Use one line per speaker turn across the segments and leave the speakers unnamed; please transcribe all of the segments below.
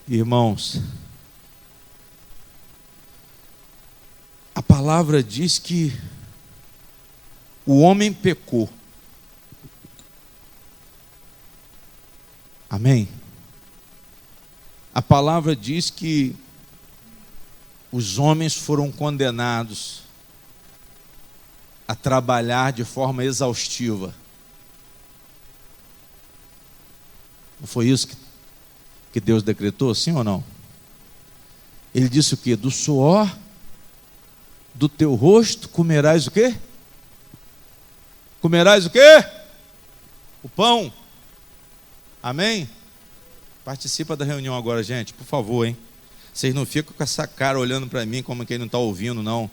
Irmãos, a palavra diz que o homem pecou. Amém? A palavra diz que os homens foram condenados a trabalhar de forma exaustiva. Não foi isso que Deus decretou, sim ou não? Ele disse o quê? Do suor do teu rosto comerás o quê? Comerás o quê? O pão. Amém? Participa da reunião agora, gente, por favor, hein? Vocês não ficam com essa cara olhando para mim como quem não está ouvindo, não.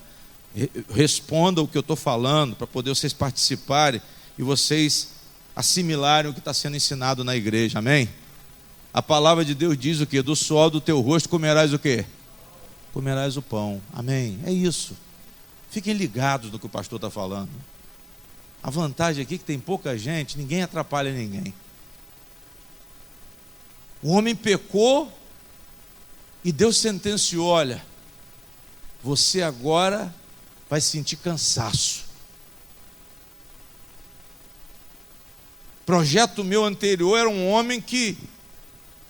Responda o que eu estou falando, para poder vocês participarem e vocês assimilarem o que está sendo ensinado na igreja, amém? A palavra de Deus diz o quê? Do suor do teu rosto comerás o quê? Comerás o pão, amém? É isso. Fiquem ligados no que o pastor está falando. A vantagem aqui é que tem pouca gente, ninguém atrapalha ninguém. O homem pecou e Deus sentenciou: olha, você agora vai sentir cansaço. Projeto meu anterior era um homem que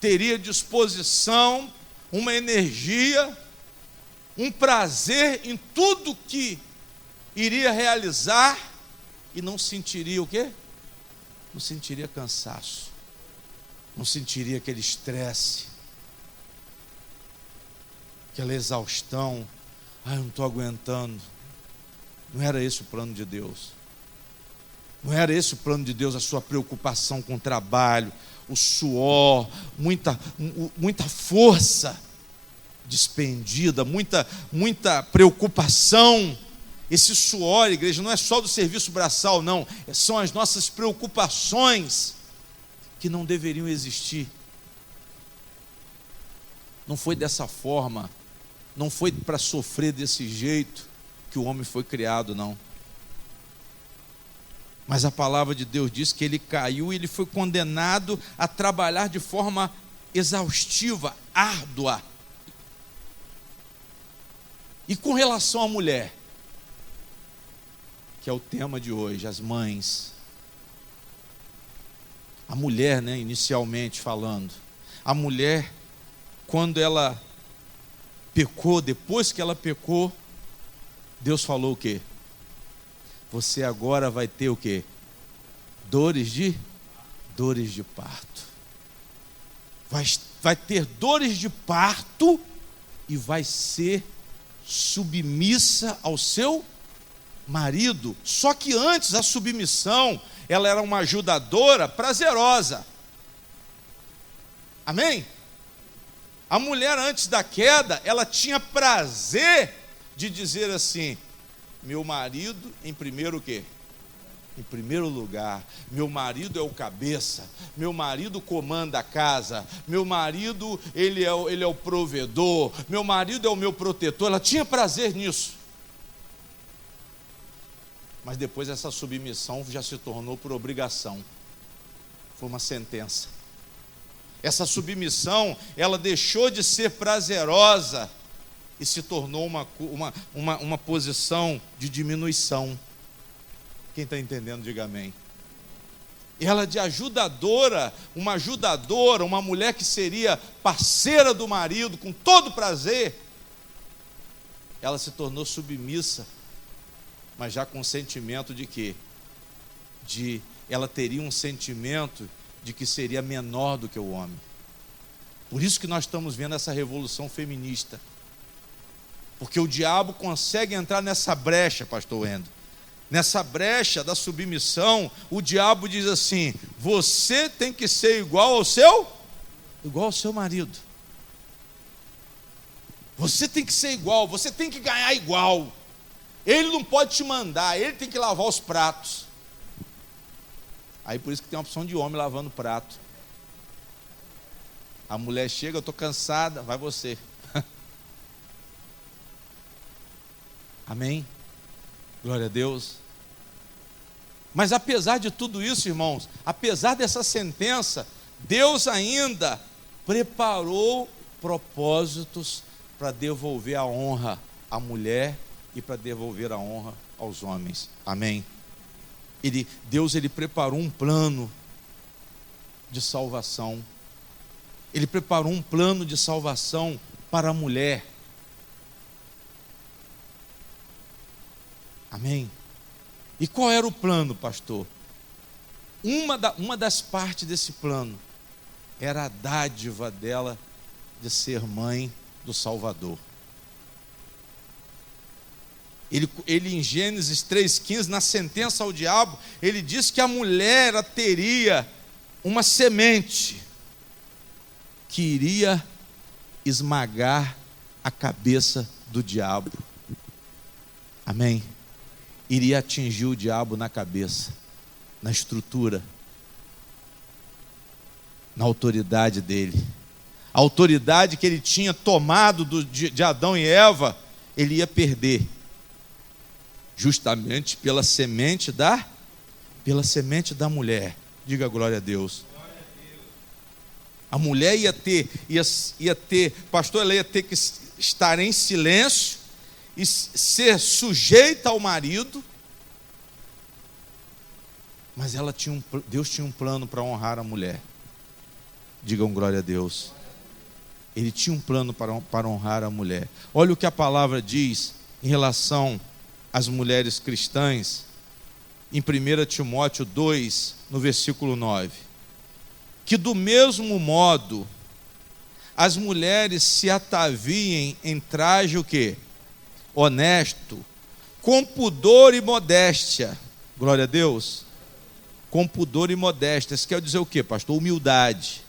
teria disposição, uma energia, um prazer em tudo que iria realizar e não sentiria o quê? Não sentiria cansaço, não sentiria aquele estresse, aquela exaustão. Eu não estou aguentando. Não era esse o plano de Deus. Não era esse o plano de Deus, a sua preocupação com o trabalho, o suor, muita força despendida, muita preocupação. Esse suor, igreja, não é só do serviço braçal, não. São as nossas preocupações que não deveriam existir. Não foi dessa forma, não foi para sofrer desse jeito que o homem foi criado, não. Mas a palavra de Deus diz que ele caiu e ele foi condenado a trabalhar de forma exaustiva, árdua. E com relação à mulher, que é o tema de hoje, as mães. A mulher, inicialmente falando, a mulher, quando ela pecou, depois que ela pecou, Deus falou o quê? Você agora vai ter o quê? Dores de parto. Vai ter dores de parto e vai ser submissa ao seu marido. Só que antes a submissão, ela era uma ajudadora prazerosa. Amém? A mulher antes da queda, ela tinha prazer de dizer assim: meu marido em primeiro o quê? Em primeiro lugar, meu marido é o cabeça, meu marido comanda a casa, meu marido ele é o provedor, meu marido é o meu protetor. Ela tinha prazer nisso. Mas depois essa submissão já se tornou por obrigação. Foi uma sentença. Essa submissão, ela deixou de ser prazerosa e se tornou uma posição de diminuição. Quem está entendendo, diga amém. Ela de ajudadora, uma mulher que seria parceira do marido, com todo prazer, ela se tornou submissa, mas já com o sentimento de quê? Ela teria um sentimento de que seria menor do que o homem. Por isso que nós estamos vendo essa revolução feminista. Porque o diabo consegue entrar nessa brecha, pastor Wendo. Nessa brecha da submissão, o diabo diz assim: você tem que ser igual ao seu marido. Você tem que ser igual, você tem que ganhar igual. Ele não pode te mandar, ele tem que lavar os pratos. Aí por isso que tem a opção de homem lavando prato. A mulher chega: eu estou cansada, vai você. Amém? Glória a Deus. Mas apesar de tudo isso, irmãos, apesar dessa sentença, Deus ainda preparou propósitos para devolver a honra à mulher e para devolver a honra aos homens. Amém? Deus preparou um plano de salvação. Ele preparou um plano de salvação para a mulher. Amém? E qual era o plano, pastor? Uma das partes desse plano era a dádiva dela de ser mãe do Salvador. Ele em Gênesis 3,15, na sentença ao diabo, ele diz que a mulher teria uma semente que iria esmagar a cabeça do diabo. Amém? Iria atingir o diabo na cabeça, na estrutura, na autoridade dele. A autoridade que ele tinha tomado de Adão e Eva, ele ia perder, justamente pela semente da mulher. Diga glória a Deus. A mulher ia ter, pastor, ela ia ter que estar em silêncio e ser sujeita ao marido, mas Deus tinha um plano para honrar a mulher. Digam glória a Deus. Ele tinha um plano para honrar a mulher. Olha o que a palavra diz em relação às mulheres cristãs, em 1 Timóteo 2, no versículo 9. Que do mesmo modo, as mulheres se ataviem em traje o quê? Honesto, com pudor e modéstia. Glória a Deus. Com pudor e modéstia. Isso quer dizer o quê, pastor? Humildade.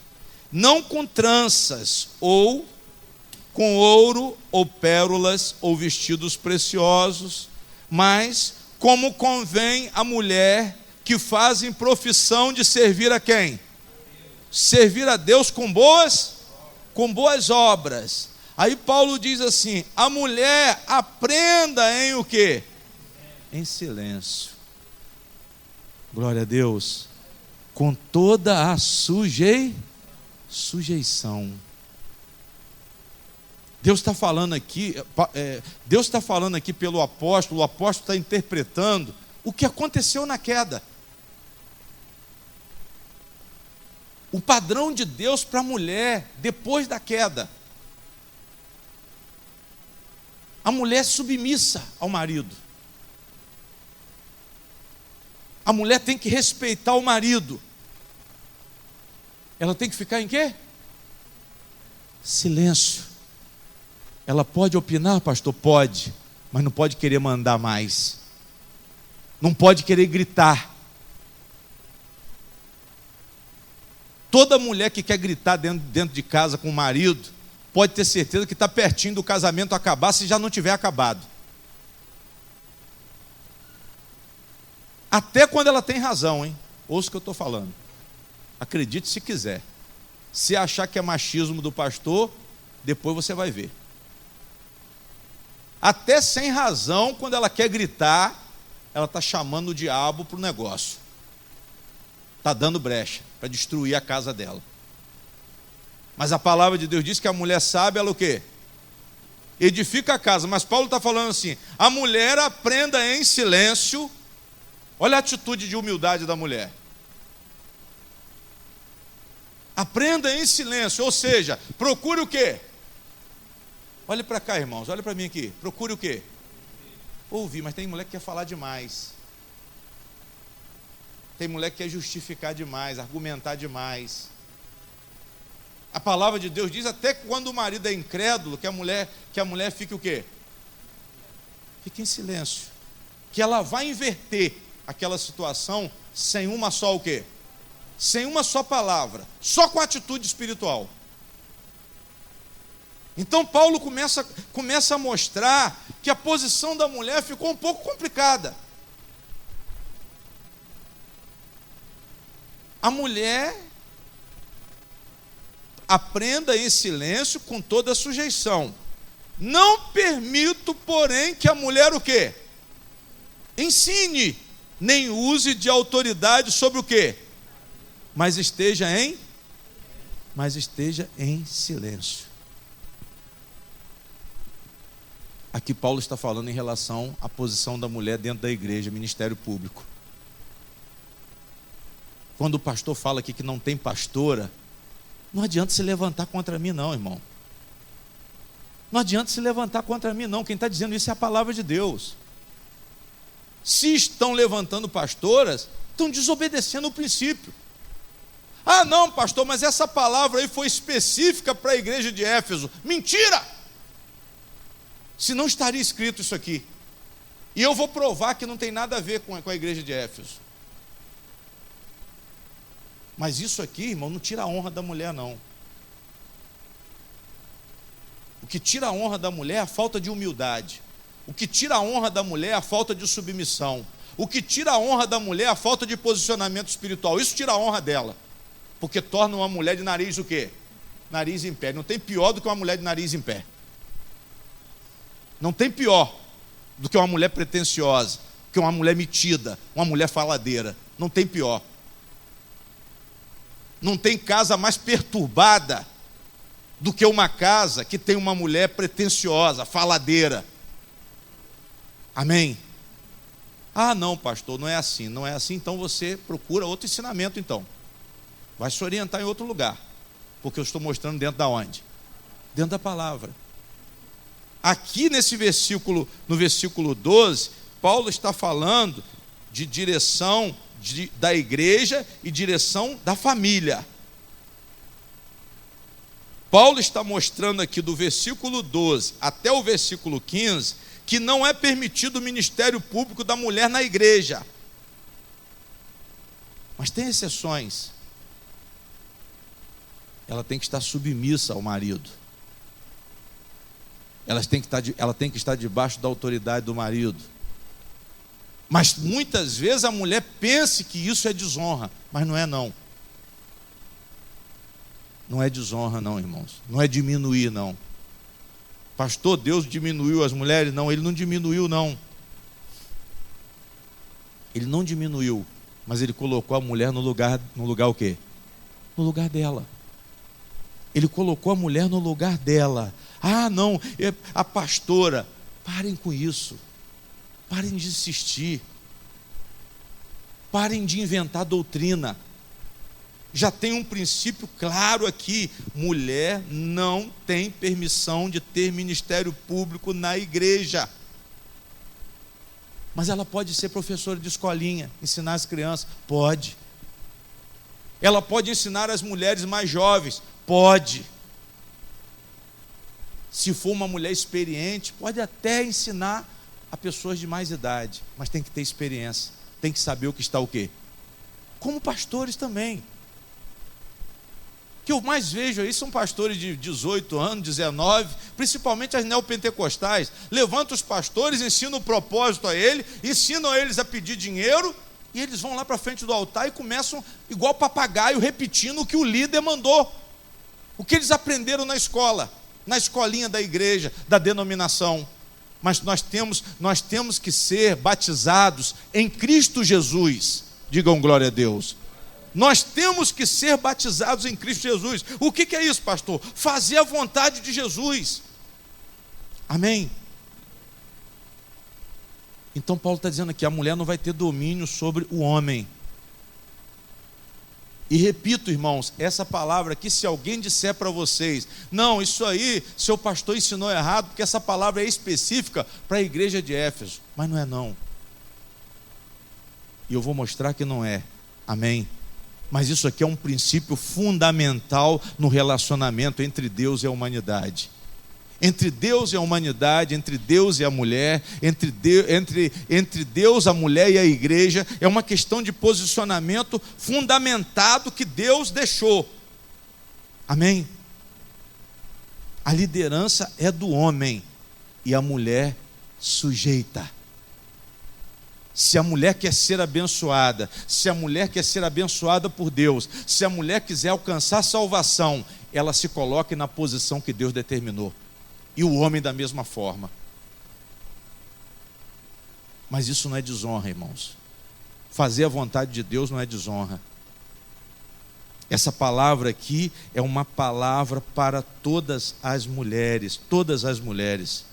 Não com tranças, ou com ouro, ou pérolas, ou vestidos preciosos, mas como convém a mulher que fazem profissão de servir a quem? Servir a Deus com boas obras. Aí Paulo diz assim: a mulher aprenda em o quê? Em silêncio. Glória a Deus. Com toda a sujeição. Deus está falando aqui, pelo apóstolo. O apóstolo está interpretando o que aconteceu na queda. O padrão de Deus para a mulher depois da queda. A mulher submissa ao marido. A mulher tem que respeitar o marido. Ela tem que ficar em quê? Silêncio. Ela pode opinar, pastor? Pode, mas não pode querer mandar mais. Não pode querer gritar. Toda mulher que quer gritar dentro de casa com o marido, pode ter certeza que está pertinho do casamento acabar, se já não tiver acabado. Até quando ela tem razão, hein? Ouça o que eu estou falando. Acredite se quiser. Se achar que é machismo do pastor, depois você vai ver. Até sem razão, quando ela quer gritar, ela está chamando o diabo para o negócio. Está dando brecha para destruir a casa dela. Mas a palavra de Deus diz que a mulher sábia, ela o quê? Edifica a casa. Mas Paulo está falando assim: a mulher aprenda em silêncio. Olha a atitude de humildade da mulher. Aprenda em silêncio, ou seja, procure o quê? Olhe para cá, irmãos, olha para mim aqui. Procure o quê? Ouvir, mas tem mulher que quer falar demais. Tem mulher que quer justificar demais, argumentar demais. A palavra de Deus diz até que quando o marido é incrédulo, que a mulher fique o quê? Fique em silêncio. Que ela vai inverter aquela situação sem uma só o quê? Sem uma só palavra, só com atitude espiritual. Então Paulo começa a mostrar que a posição da mulher ficou um pouco complicada. A mulher aprenda em silêncio com toda a sujeição. Não permito, porém, que a mulher o quê? Ensine, nem use de autoridade sobre o quê? Mas esteja em silêncio. Aqui Paulo está falando em relação à posição da mulher dentro da igreja, ministério público. Quando o pastor fala aqui que não tem pastora, não adianta se levantar contra mim não, irmão. Não adianta se levantar contra mim não, quem está dizendo isso é a palavra de Deus. Se estão levantando pastoras, estão desobedecendo o princípio. Ah não, pastor, mas essa palavra aí foi específica para a igreja de Éfeso. Mentira! Se não estaria escrito isso aqui. E eu vou provar que não tem nada a ver com a igreja de Éfeso. Mas isso aqui, irmão, não tira a honra da mulher não. O que tira a honra da mulher é a falta de humildade. O que tira a honra da mulher é a falta de submissão. O que tira a honra da mulher é a falta de posicionamento espiritual. Isso tira a honra dela. Porque torna uma mulher de nariz o quê? Nariz em pé. Não tem pior do que uma mulher de nariz em pé. Não tem pior do que uma mulher pretensiosa, que uma mulher metida, uma mulher faladeira. Não tem pior. Não tem casa mais perturbada do que uma casa que tem uma mulher pretensiosa, faladeira. Amém? Ah não, pastor, não é assim. Não é assim, então você procura outro ensinamento então. Vai se orientar em outro lugar. Porque eu estou mostrando dentro da onde? Dentro da palavra. Aqui nesse versículo, no versículo 12, Paulo está falando de direção da igreja e direção da família. Paulo está mostrando aqui do versículo 12 até o versículo 15 que não é permitido o ministério público da mulher na igreja. Mas tem exceções. Ela tem que estar submissa ao marido. Ela tem que estar debaixo da autoridade do marido. Mas muitas vezes a mulher pensa que isso é desonra, mas não é não. Não é desonra não, irmãos. Não é diminuir não. Pastor, Deus diminuiu as mulheres? Não, Ele não diminuiu não. Ele não diminuiu, mas Ele colocou a mulher no lugar o quê? No lugar dela. Ele colocou a mulher no lugar dela. Ah não, a pastora. Parem com isso. Parem de insistir. Parem de inventar doutrina. Já tem um princípio claro aqui: mulher não tem permissão de ter ministério público na igreja. Mas ela pode ser professora de escolinha, ensinar as crianças? Pode. Ela pode ensinar as mulheres mais jovens? Pode. Se for uma mulher experiente, pode até ensinar a pessoas de mais idade, mas tem que ter experiência, tem que saber o que está o quê? Como pastores também. O que eu mais vejo aí são pastores de 18 anos, 19, principalmente as neopentecostais. Levantam os pastores, ensinam o propósito a ele, ensinam eles a pedir dinheiro, e eles vão lá para frente do altar e começam, igual papagaio, repetindo o que o líder mandou. O que eles aprenderam na escola, na escolinha da igreja, da denominação. Mas nós temos que ser batizados em Cristo Jesus. Digam glória a Deus. Nós temos que ser batizados em Cristo Jesus. O que é isso, pastor? Fazer a vontade de Jesus. Amém? Então Paulo está dizendo aqui: a mulher não vai ter domínio sobre o homem. E repito, irmãos, essa palavra aqui, se alguém disser para vocês: não, isso aí, seu pastor ensinou errado, porque essa palavra é específica para a igreja de Éfeso. Mas não é não. E eu vou mostrar que não é. Amém? Mas isso aqui é um princípio fundamental no relacionamento entre Deus e a humanidade. Entre Deus e a humanidade, entre Deus e a mulher, entre Deus, a mulher e a igreja, é uma questão de posicionamento fundamentado que Deus deixou. Amém? A liderança é do homem e a mulher sujeita. Se a mulher quer ser abençoada, se a mulher quer ser abençoada por Deus, se a mulher quiser alcançar salvação, ela se coloque na posição que Deus determinou. E o homem da mesma forma. Mas isso não é desonra, irmãos. Fazer a vontade de Deus não é desonra. Essa palavra aqui é uma palavra para todas as mulheres. Todas as mulheres.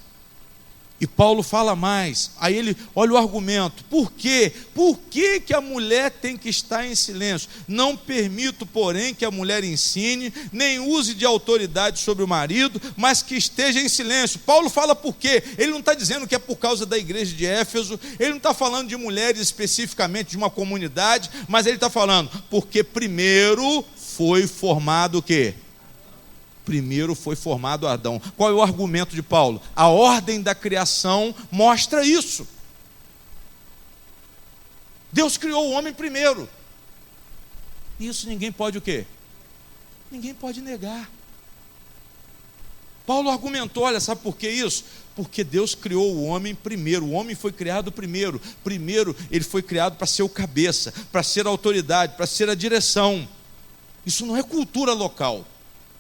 E Paulo fala mais, aí ele, olha o argumento, por quê? Por que que a mulher tem que estar em silêncio? Não permito, porém, que a mulher ensine, nem use de autoridade sobre o marido, mas que esteja em silêncio. Paulo fala por quê? Ele não está dizendo que é por causa da igreja de Éfeso, ele não está falando de mulheres especificamente de uma comunidade, mas ele está falando, porque primeiro foi formado o quê? Primeiro foi formado Adão. Qual é o argumento de Paulo? A ordem da criação mostra isso. Deus criou o homem primeiro. Isso ninguém pode o quê? Ninguém pode negar. Paulo argumentou, olha, sabe por que isso? Porque Deus criou o homem primeiro. O homem foi criado primeiro. Primeiro ele foi criado para ser o cabeça, para ser a autoridade, para ser a direção. Isso não é cultura local.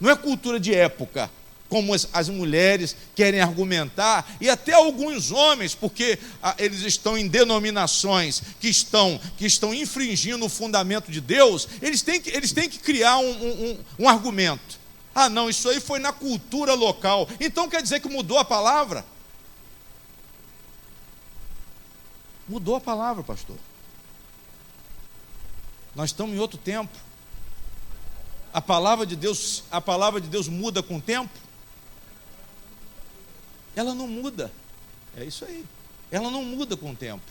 Não é cultura de época, como as mulheres querem argumentar, e até alguns homens, porque eles estão em denominações que estão infringindo o fundamento de Deus, eles têm que criar um argumento. Ah, não, isso aí foi na cultura local. Então quer dizer que mudou a palavra? Mudou a palavra, pastor. Nós estamos em outro tempo. A palavra de Deus muda com o tempo? Ela não muda. É isso aí. Ela não muda com o tempo.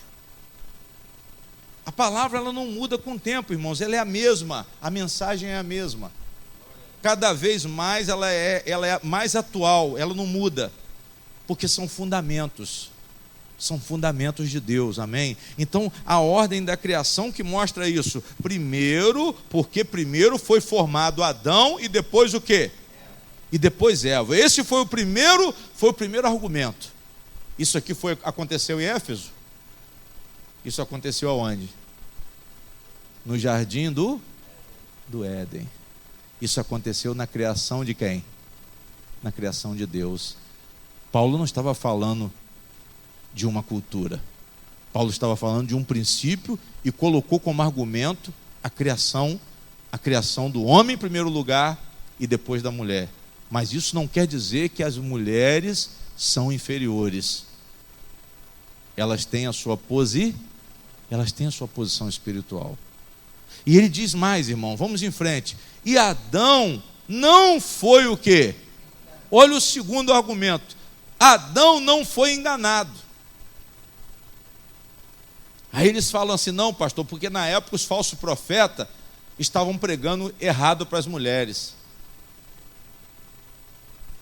A palavra ela não muda com o tempo, irmãos. Ela é a mesma. A mensagem é a mesma. Cada vez mais ela é mais atual. Ela não muda. Porque são fundamentos. São fundamentos de Deus, amém? Então, a ordem da criação que mostra isso. Primeiro, porque primeiro foi formado Adão e depois o quê? E depois Eva. Esse foi o primeiro argumento. Isso aqui aconteceu em Éfeso? Isso aconteceu aonde? No jardim do Éden. Isso aconteceu na criação de quem? Na criação de Deus. Paulo não estava falando de uma cultura. Paulo estava falando de um princípio e colocou como argumento a criação do homem em primeiro lugar e depois da mulher. Mas isso não quer dizer que as mulheres são inferiores. Elas têm a sua posição espiritual. E ele diz mais, irmão, vamos em frente. E Adão não foi o quê? Olha o segundo argumento. Adão não foi enganado. Aí eles falam assim, não, pastor, porque na época os falsos profetas estavam pregando errado para as mulheres.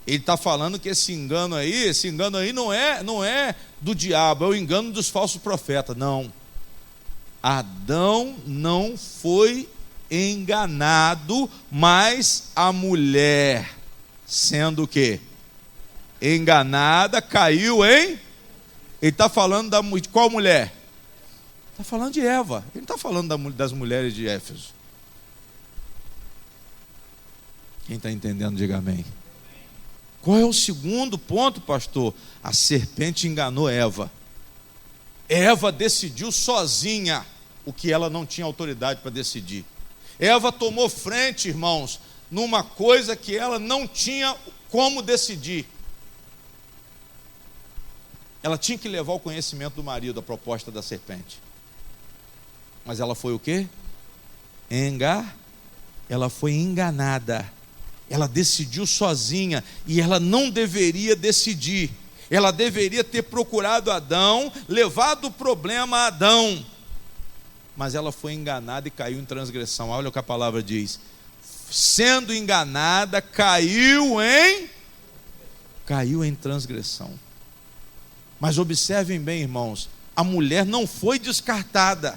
Ele está falando que esse engano aí não é do diabo, é o engano dos falsos profetas. Não. Adão não foi enganado, mas a mulher, sendo o quê? Enganada, caiu em... Ele está falando de qual mulher? Está falando de Eva. Ele não está falando das mulheres de Éfeso. Quem está entendendo, diga amém. Qual é o segundo ponto, pastor? A serpente enganou Eva. Eva decidiu sozinha o que ela não tinha autoridade para decidir. Eva tomou frente, irmãos, numa coisa que ela não tinha como decidir. Ela tinha que levar o conhecimento do marido, a proposta da serpente. Mas ela foi o quê? Ela foi enganada. Ela decidiu sozinha e ela não deveria decidir. Ela deveria ter procurado Adão, levado o problema a Adão. Mas ela foi enganada e caiu em transgressão. Olha o que a palavra diz. Sendo enganada, caiu em transgressão. Mas observem bem, irmãos, a mulher não foi descartada.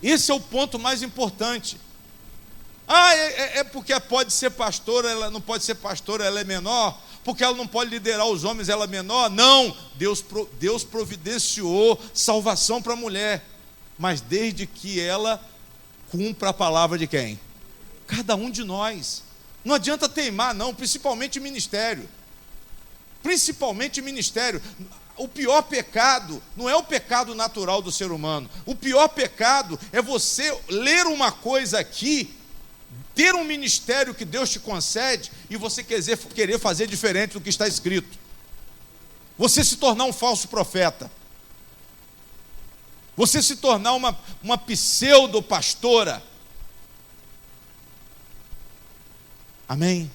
Esse é o ponto mais importante. É porque pode ser pastora, ela não pode ser pastora, ela é menor. Porque ela não pode liderar os homens, ela é menor. Não, Deus providenciou salvação para a mulher. Mas desde que ela cumpra a palavra de quem? Cada um de nós. Não adianta teimar, não, principalmente ministério. Principalmente ministério. O pior pecado não é o pecado natural do ser humano. O pior pecado é você ler uma coisa aqui, ter um ministério que Deus te concede e você querer fazer diferente do que está escrito. você se tornar um falso profeta, você se tornar uma pseudo-pastora. Amém?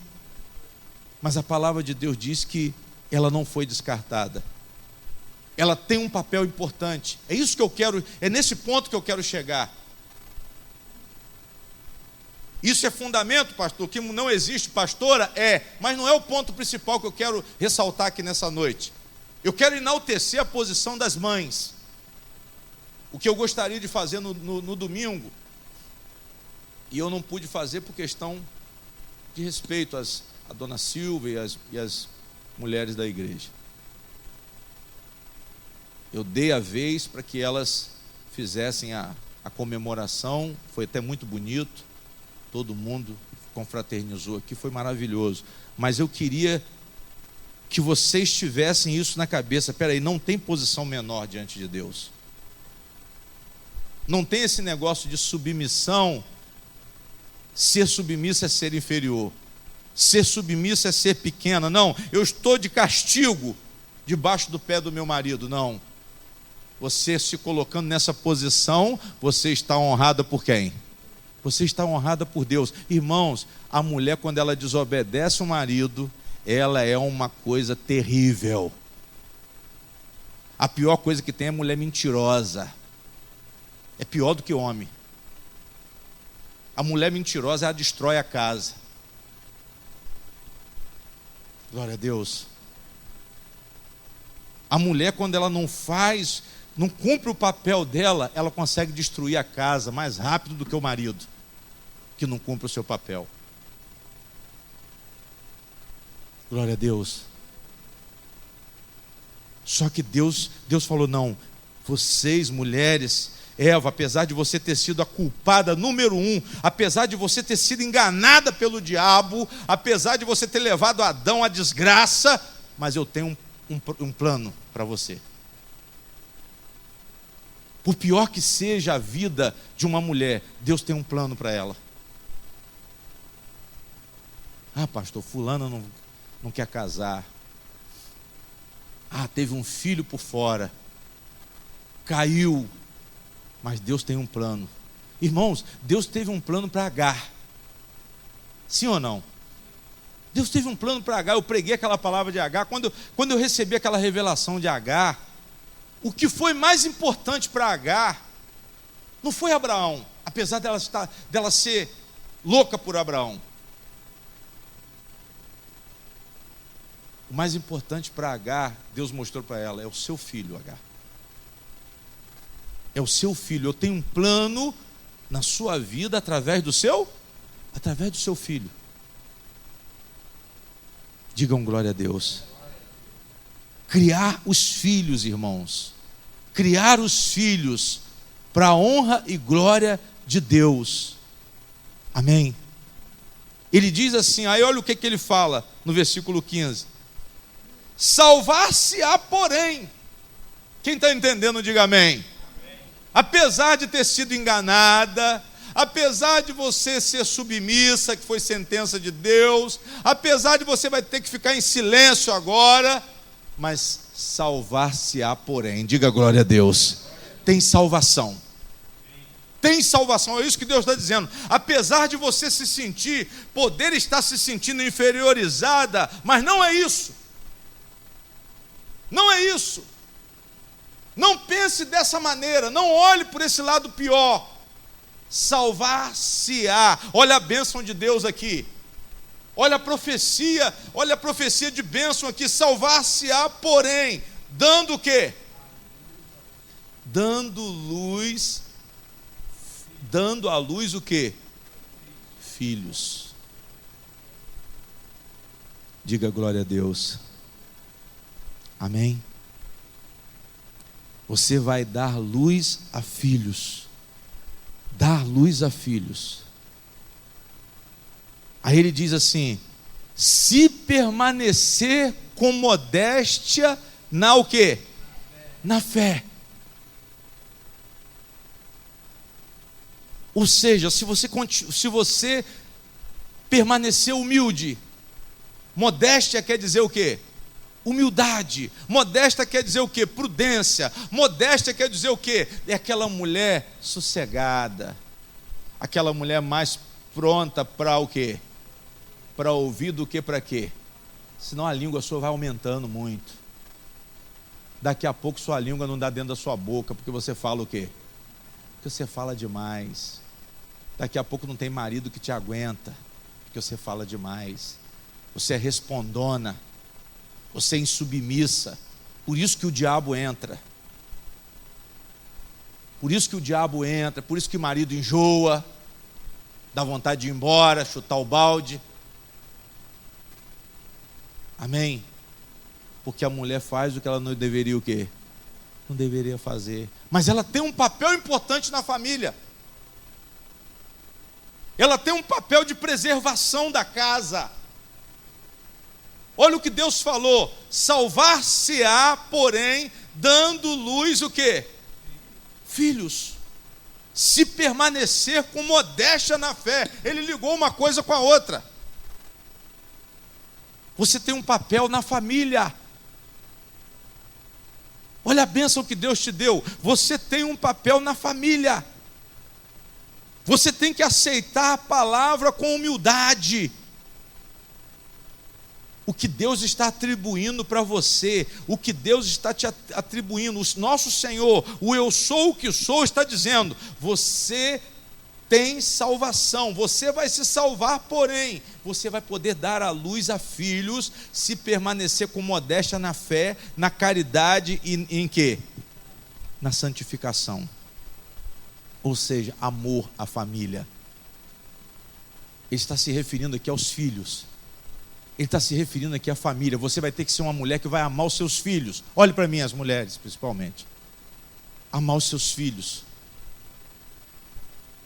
Mas a palavra de Deus diz que ela não foi descartada. Ela tem um papel importante. É isso que eu quero, é nesse ponto que eu quero chegar. Isso é fundamento, pastor, que não existe pastora? Mas não é o ponto principal que eu quero ressaltar aqui nessa noite. Eu quero enaltecer a posição das mães. O que eu gostaria de fazer no domingo, e eu não pude fazer por questão de respeito à dona Silvia e às mulheres da igreja. Eu dei a vez para que elas fizessem a comemoração, foi até muito bonito, todo mundo confraternizou aqui, foi maravilhoso. Mas eu queria que vocês tivessem isso na cabeça. Peraí, não tem posição menor diante de Deus. Não tem esse negócio de submissão. Ser submissa é ser inferior. Ser submissa é ser pequena. Não, eu estou de castigo debaixo do pé do meu marido. Não. Você se colocando nessa posição, você está honrada por quem? Você está honrada por Deus. Irmãos, a mulher, quando ela desobedece o marido, ela é uma coisa terrível. A pior coisa que tem é mulher mentirosa. É pior do que homem. A mulher mentirosa, ela destrói a casa. Glória a Deus. A mulher, quando ela não cumpre o papel dela, ela consegue destruir a casa mais rápido do que o marido, que não cumpre o seu papel. Glória a Deus. Só que Deus falou, não, vocês mulheres, Eva, apesar de você ter sido a culpada número 1, apesar de você ter sido enganada pelo diabo, apesar de você ter levado Adão à desgraça, mas eu tenho um plano para você. Por pior que seja a vida de uma mulher, Deus tem um plano para ela. Ah, pastor, fulana não quer casar. Ah, teve um filho por fora. Caiu. Mas Deus tem um plano. Irmãos, Deus teve um plano para Agar. Sim ou não? Deus teve um plano para Agar. Eu preguei aquela palavra de Agar. Quando eu recebi aquela revelação de Agar, o que foi mais importante para Agar não foi Abraão, apesar dela ser louca por Abraão. O mais importante para Agar, Deus mostrou para ela, é o seu filho, Agar. É o seu filho. Eu tenho um plano na sua vida através do seu filho. Digam glória a Deus. Criar os filhos, irmãos. Criar os filhos para a honra e glória de Deus. Amém. Ele diz assim, aí olha o que ele fala no versículo 15. Salvar-se-á, porém. Quem está entendendo, diga amém. Apesar de ter sido enganada, apesar de você ser submissa, que foi sentença de Deus, apesar de você vai ter que ficar em silêncio agora, mas salvar-se-á, porém. Diga glória a Deus. Tem salvação. Tem salvação, é isso que Deus está dizendo. Apesar de você poder estar se sentindo inferiorizada, mas não é isso. Não é isso. Não pense dessa maneira, não olhe por esse lado pior. Salvar-se-á. Olha a bênção de Deus aqui. Olha a profecia de bênção aqui. Salvar-se-á, porém, dando o quê? Dando à luz o quê? Filhos. Diga glória a Deus. Amém? Você vai dar luz a filhos. Dar luz a filhos. Aí ele diz assim: se permanecer com modéstia na o quê? Na fé. Ou seja, se você permanecer humilde, modéstia quer dizer o quê? Humildade. Modéstia quer dizer o quê? Prudência. Modéstia quer dizer o quê? É aquela mulher sossegada, aquela mulher mais pronta para o quê? Para ouvir do que para quê? Senão a língua sua vai aumentando muito. Daqui a pouco sua língua não dá dentro da sua boca, porque você fala o quê? Porque você fala demais. Daqui a pouco não tem marido que te aguenta, porque você fala demais. Você é respondona, você é insubmissa. Por isso que o diabo entra. Por isso que o diabo entra, por isso que o marido enjoa, dá vontade de ir embora, chutar o balde. Amém? Porque a mulher faz o que ela não deveria o quê? Não deveria fazer. Mas ela tem um papel importante na família. Ela tem um papel de preservação da casa. Olha o que Deus falou: salvar-se-á, porém, dando luz o quê? Filhos. Se permanecer com modéstia na fé. Ele ligou uma coisa com a outra. Você tem um papel na família. Olha a bênção que Deus te deu. Você tem um papel na família. Você tem que aceitar a palavra com humildade. O que Deus está atribuindo para você, o que Deus está te atribuindo, o nosso Senhor, o eu sou o que sou, está dizendo: você tem salvação, você vai se salvar, porém, você vai poder dar à luz a filhos, se permanecer com modéstia na fé, na caridade e em quê? Na santificação. Ou seja, amor à família. Ele está se referindo aqui aos filhos. Ele está se referindo aqui à família. Você vai ter que ser uma mulher que vai amar os seus filhos. Olhe para mim, as mulheres, principalmente. Amar os seus filhos.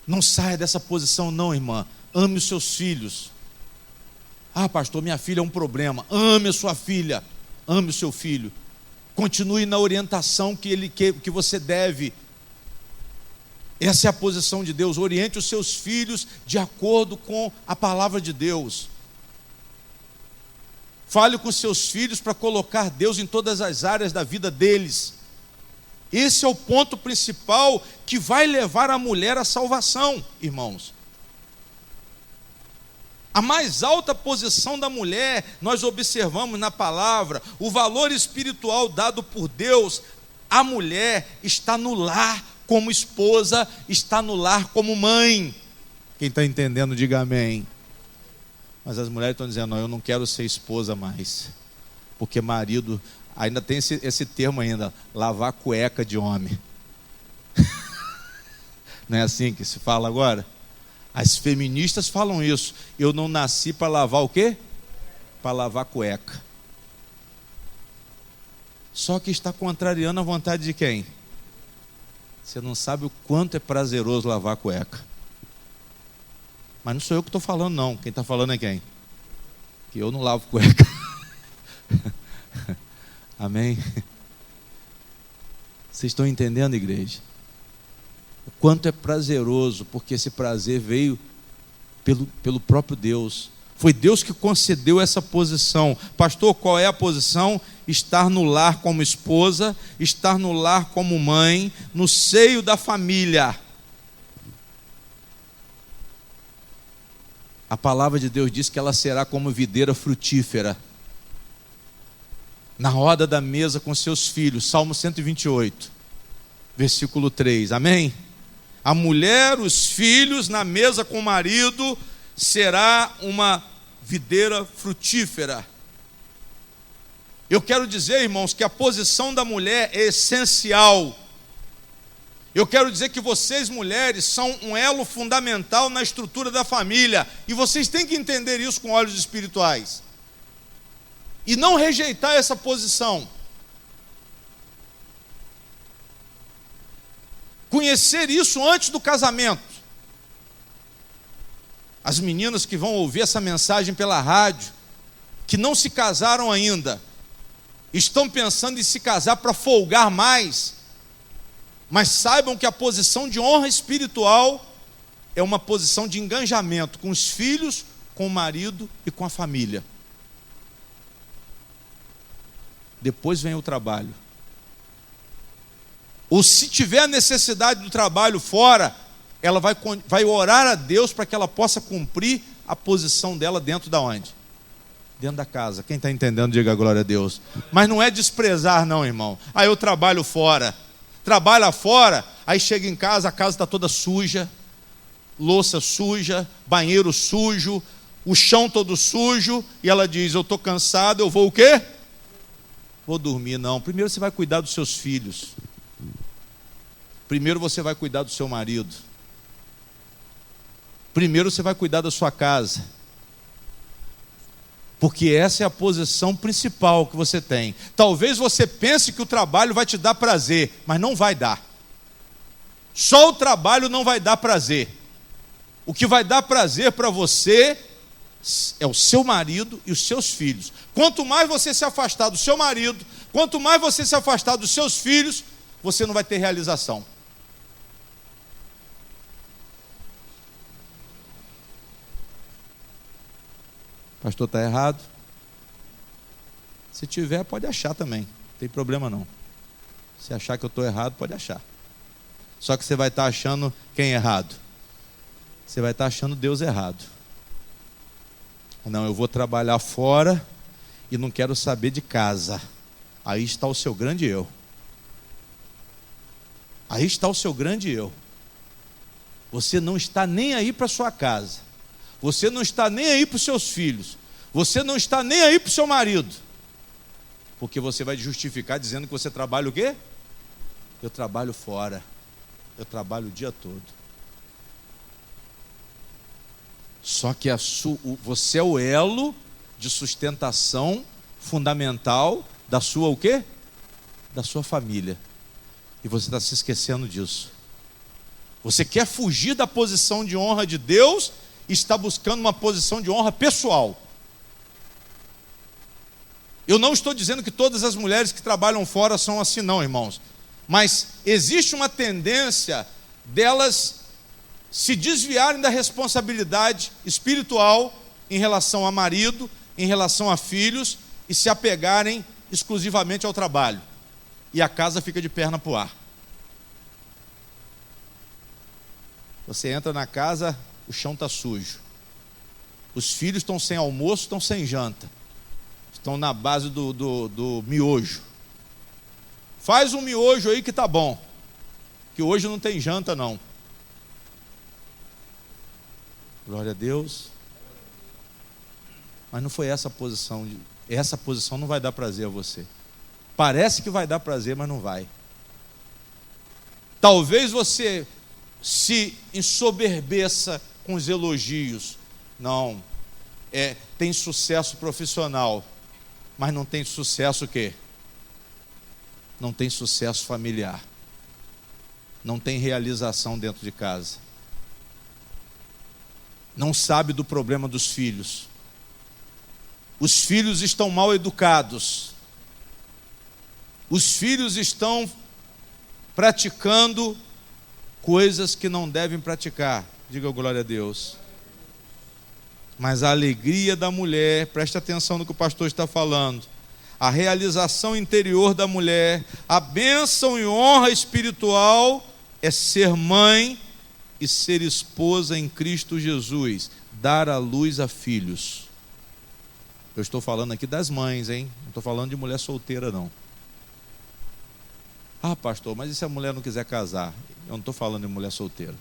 Não saia dessa posição não, irmã. Ame os seus filhos. Ah, pastor, minha filha é um problema. Ame a sua filha. Ame o seu filho. Continue na orientação que você deve. Essa é a posição de Deus. Oriente os seus filhos de acordo com a palavra de Deus. Fale com seus filhos para colocar Deus em todas as áreas da vida deles. Esse é o ponto principal que vai levar a mulher à salvação, irmãos. A mais alta posição da mulher, nós observamos na palavra, o valor espiritual dado por Deus. A mulher está no lar como esposa, está no lar como mãe. Quem está entendendo, diga amém. Mas as mulheres estão dizendo: não, eu não quero ser esposa mais, porque marido, ainda tem esse termo ainda, lavar cueca de homem. Não é assim que se fala agora? As feministas falam isso. Eu não nasci para lavar o quê? Para lavar cueca. Só que está contrariando a vontade de quem? Você não sabe o quanto é prazeroso lavar cueca. Mas não sou eu que estou falando não. Quem está falando é quem? Que eu não lavo cueca. Amém? Vocês estão entendendo, igreja? O quanto é prazeroso, porque esse prazer veio pelo próprio Deus. Foi Deus que concedeu essa posição. Pastor, qual é a posição? Estar no lar como esposa, estar no lar como mãe, no seio da família. A palavra de Deus diz que ela será como videira frutífera, na roda da mesa com seus filhos. Salmo 128, versículo 3, amém? A mulher, os filhos, na mesa com o marido, será uma videira frutífera. Eu quero dizer, irmãos, que a posição da mulher é essencial. Eu quero dizer que vocês, mulheres, são um elo fundamental na estrutura da família. E vocês têm que entender isso com olhos espirituais. E não rejeitar essa posição. Conhecer isso antes do casamento. As meninas que vão ouvir essa mensagem pela rádio, que não se casaram ainda, estão pensando em se casar para folgar mais, mas saibam que a posição de honra espiritual é uma posição de engajamento com os filhos, com o marido e com a família. depois vem o trabalho. Ou se tiver a necessidade do trabalho fora, ela vai orar a Deus para que ela possa cumprir a posição dela dentro da onde? Dentro da casa. Quem está entendendo, diga glória a Deus. Mas não é desprezar não, irmão. Aí eu trabalho fora. Trabalha fora, aí chega em casa, a casa está toda suja, louça suja, banheiro sujo, o chão todo sujo, e ela diz, eu estou cansada, eu vou o quê? Vou dormir. Não, primeiro você vai cuidar dos seus filhos. Primeiro você vai cuidar do seu marido. Primeiro você vai cuidar da sua casa. Porque essa é a posição principal que você tem. Talvez você pense que o trabalho vai te dar prazer, mas não vai dar. Só o trabalho não vai dar prazer. O que vai dar prazer para você é o seu marido e os seus filhos. Quanto mais você se afastar do seu marido, quanto mais você se afastar dos seus filhos, você não vai ter realização. Pastor, está errado? Se tiver, pode achar também. Não tem problema não. Se achar que eu estou errado, pode achar. Só que você vai estar achando quem é errado? Você vai estar achando Deus errado. Não, eu vou trabalhar fora e não quero saber de casa. Aí está o seu grande eu. Aí está o seu grande eu. Você não está nem aí para sua casa. Você não está nem aí para os seus filhos. Você não está nem aí para o seu marido. Porque você vai justificar dizendo que você trabalha o quê? Eu trabalho fora. Eu trabalho o dia todo. Só que você é o elo de sustentação fundamental da sua o quê? Da sua família. E você está se esquecendo disso. Você quer fugir da posição de honra de Deus e está buscando uma posição de honra pessoal. Eu não estou dizendo que todas as mulheres que trabalham fora são assim não, irmãos. Mas existe uma tendência delas se desviarem da responsabilidade espiritual em relação a marido, em relação a filhos, e se apegarem exclusivamente ao trabalho. E a casa fica de perna para o ar. Você entra na casa, o chão está sujo. Os filhos estão sem almoço, estão sem janta. Estão na base do miojo. Faz um miojo aí que tá bom. Que hoje não tem janta não. Glória a Deus. Mas não foi essa a posição. Essa posição não vai dar prazer a você. Parece que vai dar prazer, mas não vai. Talvez você se ensoberbeça com os elogios. Não. Tem sucesso profissional, mas não tem sucesso o quê? Não tem sucesso familiar. Não tem realização dentro de casa. Não sabe do problema dos filhos. Os filhos estão mal educados. Os filhos estão praticando coisas que não devem praticar. Diga glória a Deus. Mas a alegria da mulher, preste atenção no que o pastor está falando, a realização interior da mulher, a bênção e honra espiritual é ser mãe e ser esposa em Cristo Jesus, dar à luz a filhos. Eu estou falando aqui das mães, hein? Não estou falando de mulher solteira não. Ah, pastor, mas e se a mulher não quiser casar? Eu não estou falando de mulher solteira.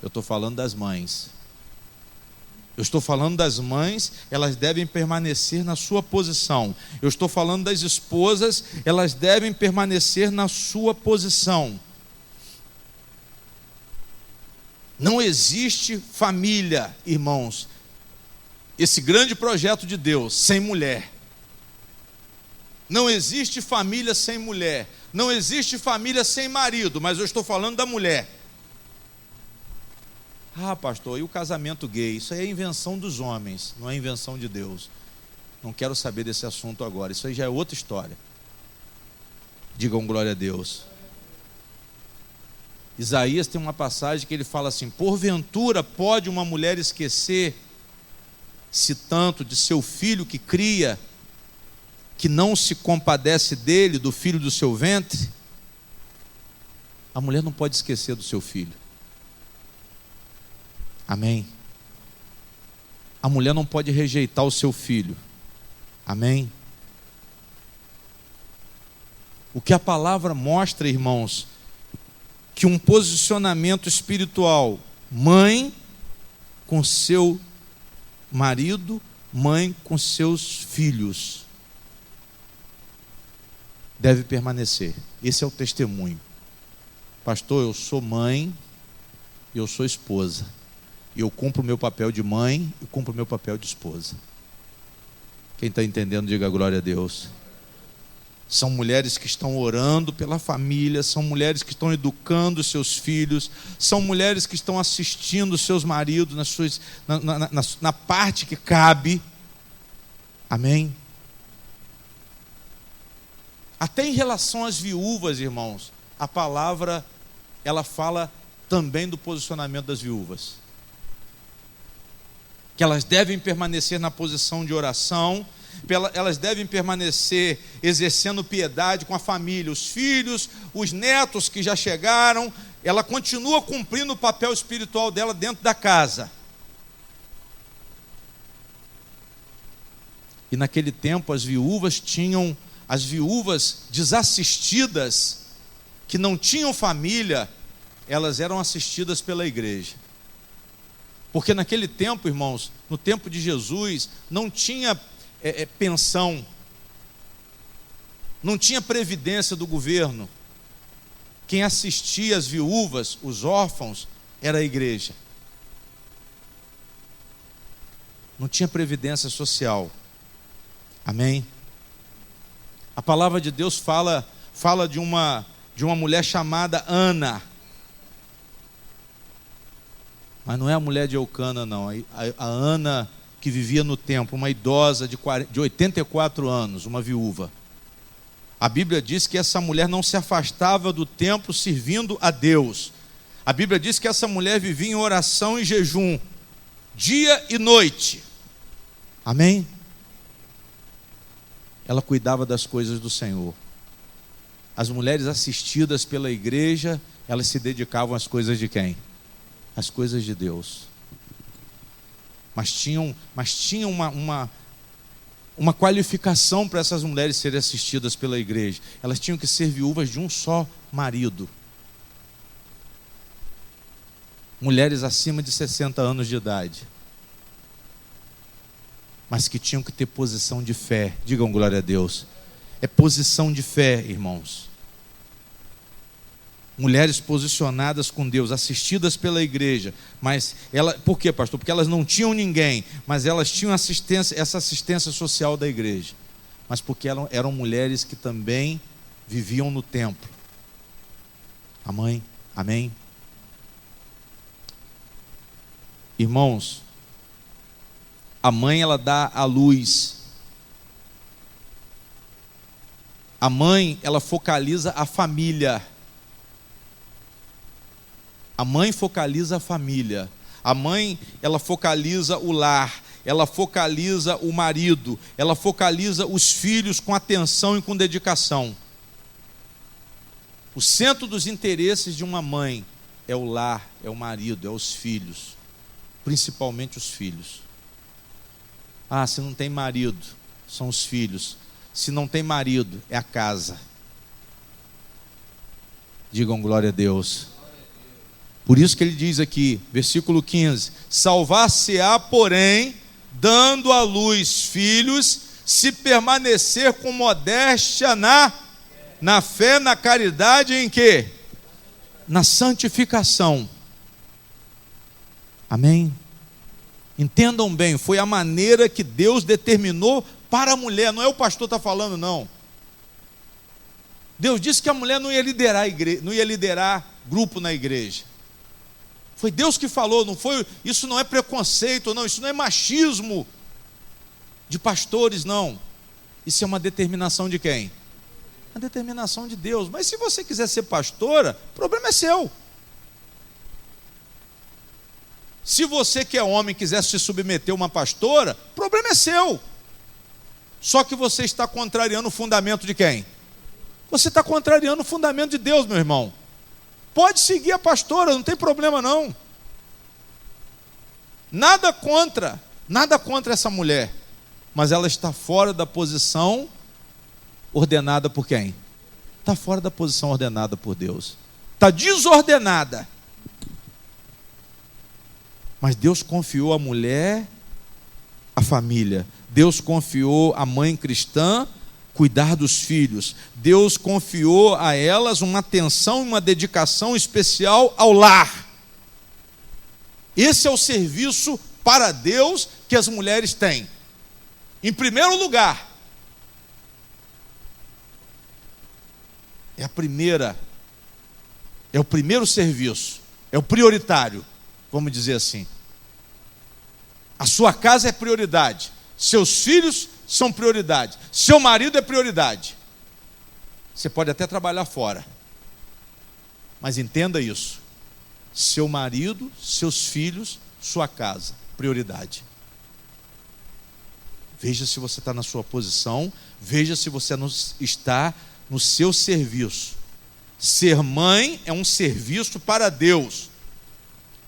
Eu estou falando das mães. Eu estou falando das mães, elas devem permanecer na sua posição. Eu estou falando das esposas, elas devem permanecer na sua posição. Não existe família, irmãos, esse grande projeto de Deus, sem mulher. Não existe família sem mulher. Não existe família sem marido, mas eu estou falando da mulher. Ah, pastor, e o casamento gay? Isso aí é invenção dos homens, não é invenção de Deus. Não quero saber desse assunto agora, isso aí já é outra história. Digam glória a Deus. Isaías tem uma passagem que ele fala assim: porventura pode uma mulher esquecer-se tanto de seu filho que cria, que não se compadece dele, do filho do seu ventre, a mulher não pode esquecer do seu filho. Amém? A mulher não pode rejeitar o seu filho. Amém? O que a palavra mostra, irmãos, que um posicionamento espiritual, mãe com seu marido, mãe com seus filhos, deve permanecer. Esse é o testemunho. Pastor, eu sou mãe, eu sou esposa. Eu cumpro o meu papel de mãe e cumpro o meu papel de esposa. Quem está entendendo, diga glória a Deus. São mulheres que estão orando pela família, são mulheres que estão educando seus filhos, são mulheres que estão assistindo seus maridos na parte que cabe. Amém? Até em relação às viúvas, irmãos, a palavra, ela fala também do posicionamento das viúvas. Que elas devem permanecer na posição de oração, elas devem permanecer exercendo piedade com a família, os filhos, os netos que já chegaram, ela continua cumprindo o papel espiritual dela dentro da casa. E naquele tempo as viúvas desassistidas, que não tinham família, elas eram assistidas pela igreja. Porque naquele tempo, irmãos, no tempo de Jesus, não tinha pensão, não tinha previdência do governo. Quem assistia as viúvas, os órfãos, era a igreja. Não tinha previdência social. Amém? A palavra de Deus fala de uma mulher chamada Ana. Mas não é a mulher de Eucana, não. A Ana que vivia no templo, uma idosa de 84 anos, uma viúva. A Bíblia diz que essa mulher não se afastava do templo servindo a Deus. A Bíblia diz que essa mulher vivia em oração e jejum, dia e noite. Amém? Ela cuidava das coisas do Senhor. As mulheres assistidas pela igreja, elas se dedicavam às coisas de quem? As coisas de Deus. Mas tinham uma qualificação para essas mulheres serem assistidas pela igreja. Elas tinham que ser viúvas de um só marido. Mulheres acima de 60 anos de idade. Mas que tinham que ter posição de fé. Digam glória a Deus. É posição de fé, irmãos. Mulheres posicionadas com Deus, assistidas pela igreja, mas por quê, pastor? Porque elas não tinham ninguém, mas elas tinham essa assistência social da igreja, mas porque eram mulheres que também viviam no templo. Amém? Amém? Irmãos, a mãe, ela dá a luz. A mãe, ela focaliza a família. A mãe focaliza a família. A mãe, ela focaliza o lar. Ela focaliza o marido. Ela focaliza os filhos com atenção e com dedicação. O centro dos interesses de uma mãe é o lar, é o marido, é os filhos. Principalmente os filhos. Ah, se não tem marido, são os filhos. Se não tem marido, é a casa. Digam glória a Deus. Por isso que ele diz aqui, versículo 15: salvar-se-á, porém, dando à luz filhos, se permanecer com modéstia na fé, na caridade, em quê? Na santificação. Amém? Entendam bem, foi a maneira que Deus determinou para a mulher, não é o pastor que está falando, não. Deus disse que a mulher não ia liderar não ia liderar grupo na igreja. Foi Deus que falou, não foi, isso não é preconceito, não, isso não é machismo de pastores, não. Isso é uma determinação de quem? Uma determinação de Deus. Mas se você quiser ser pastora, o problema é seu. Se você que é homem quiser se submeter a uma pastora, o problema é seu. Só que você está contrariando o fundamento de quem? Você está contrariando o fundamento de Deus, meu irmão. Pode seguir a pastora, não tem problema não. Nada contra essa mulher. Mas ela está fora da posição ordenada por quem? Está fora da posição ordenada por Deus. Está desordenada. Mas Deus confiou à mulher a família. Deus confiou à mãe cristã cuidar dos filhos. Deus confiou a elas uma atenção e uma dedicação especial ao lar. Esse é o serviço para Deus que as mulheres têm. Em primeiro lugar, é o primeiro serviço, é o prioritário, vamos dizer assim. A sua casa é prioridade, seus filhos são prioridade, seu marido é prioridade. Você pode até trabalhar fora, mas entenda isso: seu marido, seus filhos, sua casa, prioridade. Veja se você está na sua posição, veja se você está no seu serviço. Ser mãe é um serviço para Deus.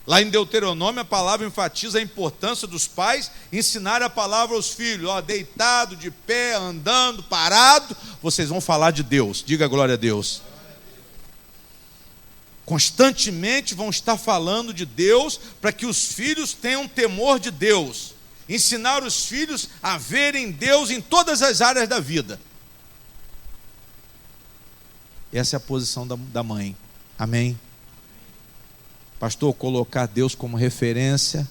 Lá em Deuteronômio a palavra enfatiza a importância dos pais ensinar a palavra aos filhos. Deitado, de pé, andando, parado, vocês vão falar de Deus. Diga glória a Deus. Constantemente vão estar falando de Deus para que os filhos tenham temor de Deus. Ensinar os filhos a verem Deus em todas as áreas da vida. Essa é a posição da mãe. Amém? Pastor, colocar Deus como referência,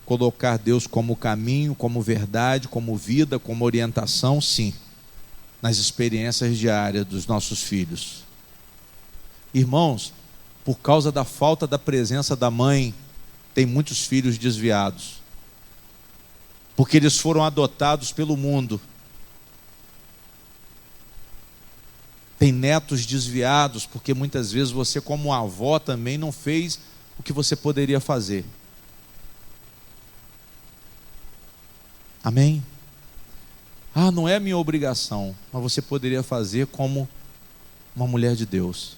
colocar Deus como caminho, como verdade, como vida, como orientação, sim, nas experiências diárias dos nossos filhos. Irmãos, por causa da falta da presença da mãe, tem muitos filhos desviados, porque eles foram adotados pelo mundo. Tem netos desviados, porque muitas vezes você, como avó, também não fez o que você poderia fazer. Amém? Não é minha obrigação, mas você poderia fazer como uma mulher de Deus.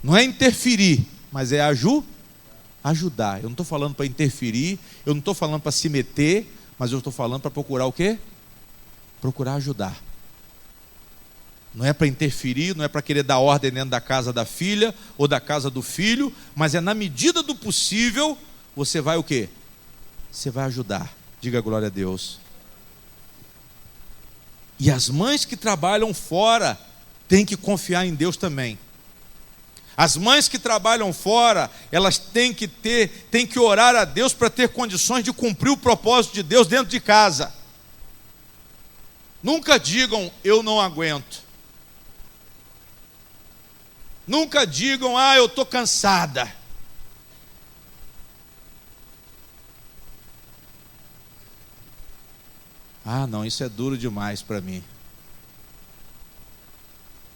Não é interferir, mas é ajudar. Eu não estou falando para interferir, eu não estou falando para se meter, mas eu estou falando para procurar o quê? Procurar ajudar. Não é para interferir, não é para querer dar ordem dentro da casa da filha ou da casa do filho, mas é na medida do possível, você vai o quê? Você vai ajudar. Diga glória a Deus. E as mães que trabalham fora têm que confiar em Deus também. As mães que trabalham fora, elas têm que orar a Deus para ter condições de cumprir o propósito de Deus dentro de casa. Nunca digam, eu não aguento. Nunca digam, eu estou cansada. Não, isso é duro demais para mim.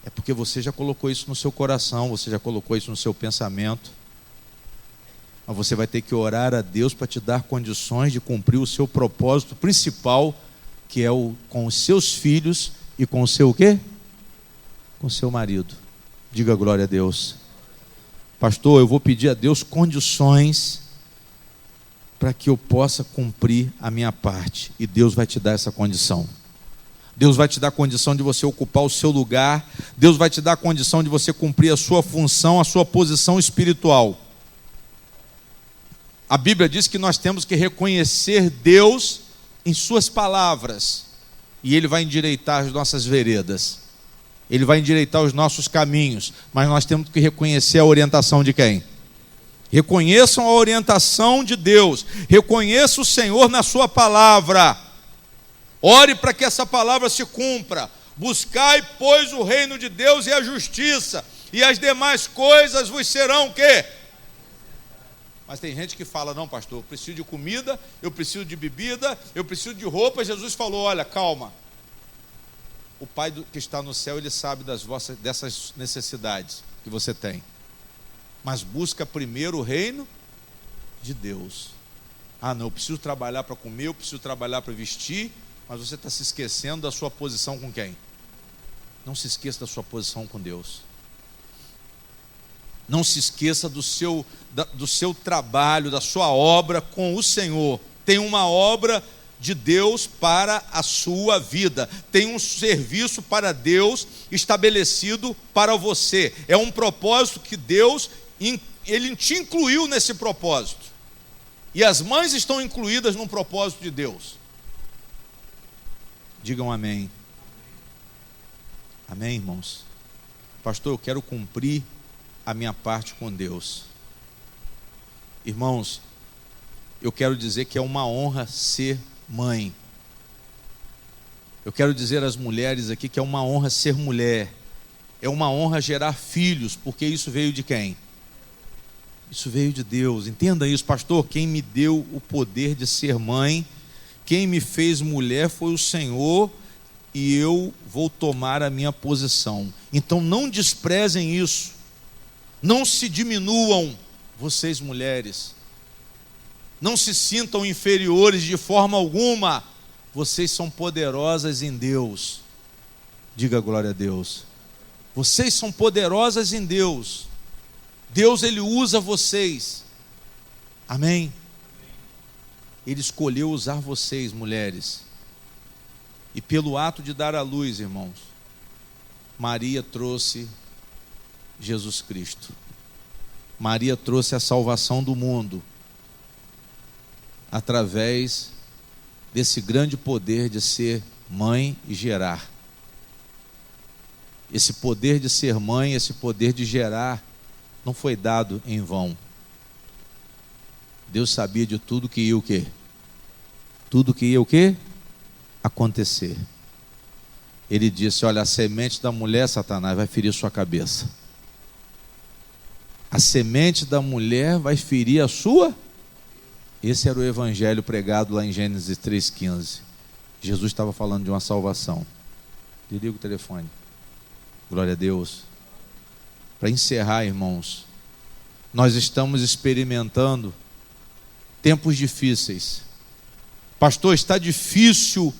É porque você já colocou isso no seu coração, você já colocou isso no seu pensamento. Mas você vai ter que orar a Deus para te dar condições de cumprir o seu propósito principal, que é com os seus filhos e com o seu o quê? Com o seu marido. Diga glória a Deus. Pastor, eu vou pedir a Deus condições para que eu possa cumprir a minha parte. E Deus vai te dar essa condição. Deus vai te dar a condição de você ocupar o seu lugar. Deus vai te dar a condição de você cumprir a sua função, a sua posição espiritual. A Bíblia diz que nós temos que reconhecer Deus em suas palavras. E Ele vai endireitar as nossas veredas. Ele vai endireitar os nossos caminhos. Mas nós temos que reconhecer a orientação de quem? Reconheçam a orientação de Deus. Reconheça o Senhor na sua palavra. Ore para que essa palavra se cumpra. Buscai, pois, o reino de Deus e a justiça, e as demais coisas vos serão o quê? Mas tem gente que fala, não, pastor, eu preciso de comida, eu preciso de bebida, eu preciso de roupa. Jesus falou, olha, calma. O Pai que está no céu, Ele sabe dessas necessidades que você tem. Mas busca primeiro o reino de Deus. Não, eu preciso trabalhar para comer, eu preciso trabalhar para vestir. Mas você está se esquecendo da sua posição com quem? Não se esqueça da sua posição com Deus. Não se esqueça do seu trabalho, da sua obra com o Senhor. Tem uma obra de Deus para a sua vida. Tem um serviço para Deus estabelecido para você. É um propósito que Deus, Ele te incluiu nesse propósito. E as mães estão incluídas no propósito de Deus. Digam amém. Amém, irmãos? Pastor, eu quero cumprir a minha parte com Deus. Irmãos, eu quero dizer que é uma honra ser mãe. Eu quero dizer às mulheres aqui que é uma honra ser mulher. É uma honra gerar filhos, porque isso veio de quem? Isso veio de Deus. Entenda isso, pastor. Quem me deu o poder de ser mãe, quem me fez mulher foi o Senhor, e eu vou tomar a minha posição. Então não desprezem isso. Não se diminuam, vocês mulheres. Não se sintam inferiores de forma alguma. Vocês são poderosas em Deus. Diga glória a Deus. Vocês são poderosas em Deus. Deus, Ele usa vocês. Amém? Ele escolheu usar vocês, mulheres. E pelo ato de dar à luz, irmãos, Maria trouxe Jesus Cristo. Maria trouxe a salvação do mundo através desse grande poder de ser mãe e gerar. Esse poder de ser mãe, esse poder de gerar, não foi dado em vão. Deus sabia de tudo que ia o quê? Tudo que ia o quê? Acontecer. Ele disse: olha, a semente da mulher, Satanás, vai ferir sua cabeça. A semente da mulher vai ferir a sua. Esse era o evangelho pregado lá em Gênesis 3,15. Jesus estava falando de uma salvação. Desliga o telefone. Glória a Deus. Para encerrar, irmãos, nós estamos experimentando tempos difíceis. Pastor, está difícil.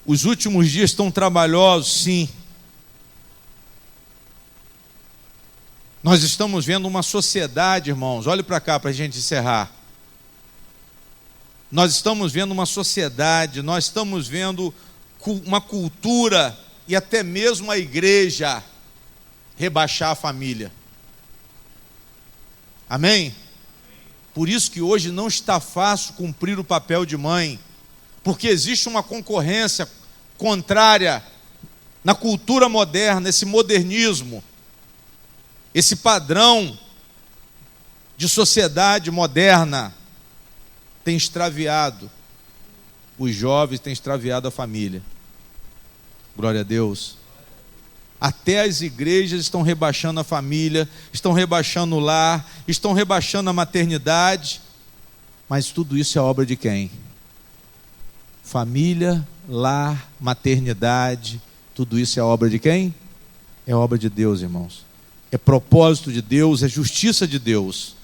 Os últimos dias estão trabalhosos, sim. Nós estamos vendo uma sociedade, irmãos, olhe para cá para a gente encerrar. Nós estamos vendo uma sociedade, nós estamos vendo uma cultura e até mesmo a igreja rebaixar a família. Amém? Por isso que hoje não está fácil cumprir o papel de mãe, porque existe uma concorrência contrária na cultura moderna, esse modernismo, esse padrão de sociedade moderna tem extraviado os jovens, tem extraviado a família. Glória a Deus. Até as igrejas estão rebaixando a família, estão rebaixando o lar, estão rebaixando a maternidade, mas tudo isso é obra de quem? Família, lar, maternidade, tudo isso é obra de quem? É obra de Deus, irmãos. É propósito de Deus, é justiça de Deus.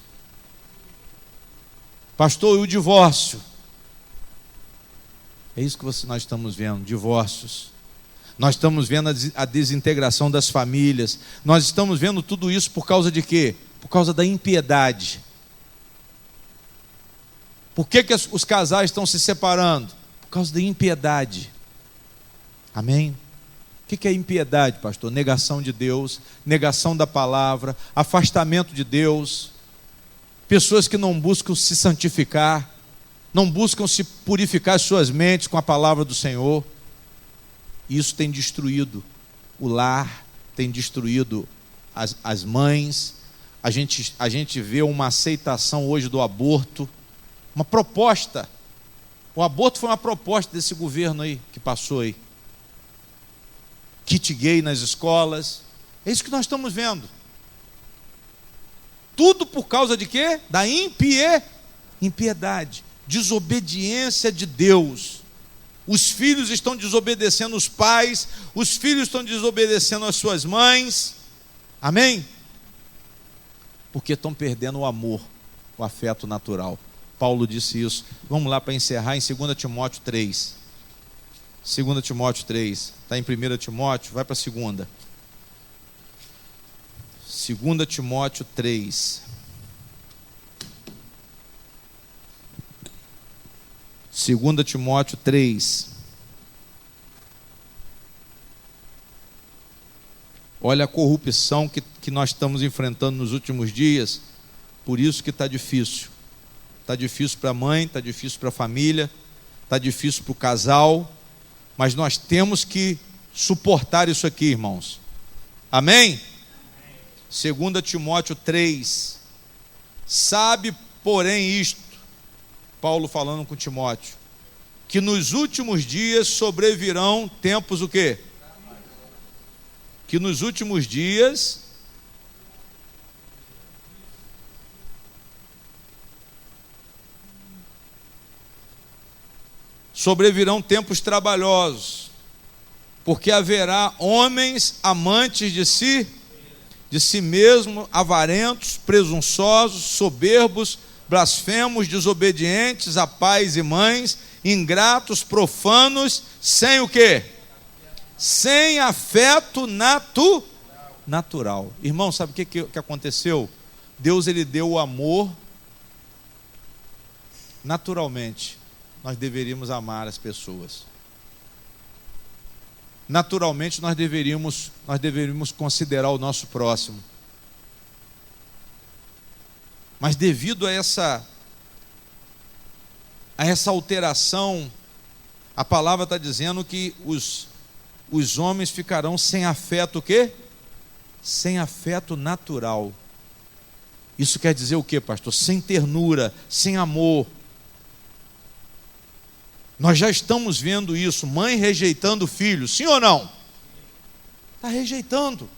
Pastor, e o divórcio? É isso que nós estamos vendo, divórcios. Nós estamos vendo a desintegração das famílias. Nós estamos vendo tudo isso por causa de quê? Por causa da impiedade. Por que os casais estão se separando? Por causa da impiedade. Amém? O que é impiedade, pastor? Negação de Deus, negação da palavra, afastamento de Deus. Pessoas que não buscam se santificar, não buscam se purificar as suas mentes com a palavra do Senhor. Isso tem destruído o lar, tem destruído as mães. A gente vê uma aceitação hoje do aborto, uma proposta. O aborto foi uma proposta desse governo aí, que passou aí. Kit gay nas escolas. É isso que nós estamos vendo. Tudo por causa de quê? Da impiedade, desobediência de Deus. Os filhos estão desobedecendo os pais, os filhos estão desobedecendo as suas mães. Amém? Porque estão perdendo o amor, o afeto natural. Paulo disse isso. Vamos lá para encerrar em 2 Timóteo 3. 2 Timóteo 3. Está em 1 Timóteo, vai para a segunda. 2 Timóteo 3. 2 Timóteo 3. Olha a corrupção que nós estamos enfrentando nos últimos dias. Por isso que está difícil. Está difícil para a mãe, está difícil para a família, está difícil para o casal. Mas nós temos que suportar isso aqui, irmãos. Amém? 2 Timóteo 3. Sabe, porém, isto, Paulo falando com Timóteo, que nos últimos dias sobrevirão tempos o quê? Que nos últimos dias sobrevirão tempos trabalhosos, porque haverá homens amantes de si mesmo, avarentos, presunçosos, soberbos, blasfemos, desobedientes a pais e mães, ingratos, profanos, sem o quê? Sem afeto natural. Irmão, sabe o que aconteceu? Deus, ele deu o amor naturalmente. Nós deveríamos amar as pessoas. Naturalmente nós deveríamos considerar o nosso próximo. Mas devido a essa alteração, a palavra está dizendo que os homens ficarão sem afeto o quê? Sem afeto natural. Isso quer dizer o quê, pastor? Sem ternura, sem amor. Nós já estamos vendo isso, mãe rejeitando filho, sim ou não? Está rejeitando.